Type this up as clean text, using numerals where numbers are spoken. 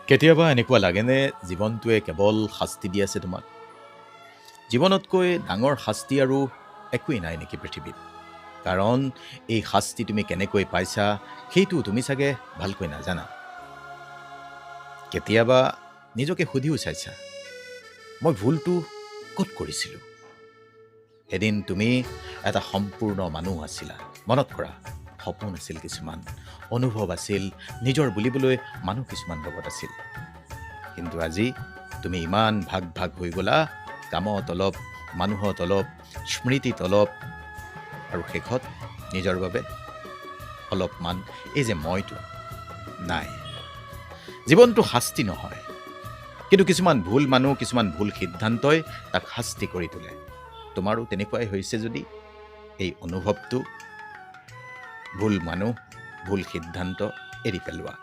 কেতিয়াবা এনেকুৱা লাগেনে জীৱনটোৱে কেৱল শাস্তি দি আছে তোমাক? জীৱনতকৈ ডাঙৰ শাস্তি আৰু একোৱেই নাই নেকি পৃথিৱীত? কাৰণ এই শাস্তি তুমি কেনেকৈ পাইছা সেইটো তুমি চাগে ভালকৈ নাজানা। কেতিয়াবা নিজকে সুধিও চাইছা, মই ভুলটো ক'ত কৰিছিলোঁ? এদিন তুমি এটা সম্পূৰ্ণ মানুহ আছিলা। মনত কৰা, সপোন আছিল কিছুমান, অনুভৱ আছিল, নিজৰ বুলিবলৈ মানুহ কিছুমান লগত আছিল। কিন্তু আজি তুমি ইমান ভাগ ভাগ হৈ গ'লা, কামত অলপ, মানুহত অলপ, স্মৃতিত অলপ, আৰু শেষত নিজৰ বাবে অলপমান। এই যে মইটো নাই। জীৱনটো শাস্তি নহয়, কিন্তু কিছুমান ভুল মানুহ, কিছুমান ভুল সিদ্ধান্তই তাক শাস্তি কৰি তোলে। তোমাৰো তেনেকুৱাই হৈছে যদি এই অনুভৱটো, ভুল মানুহ, ভুল সিদ্ধান্ত এৰি পেলোৱা।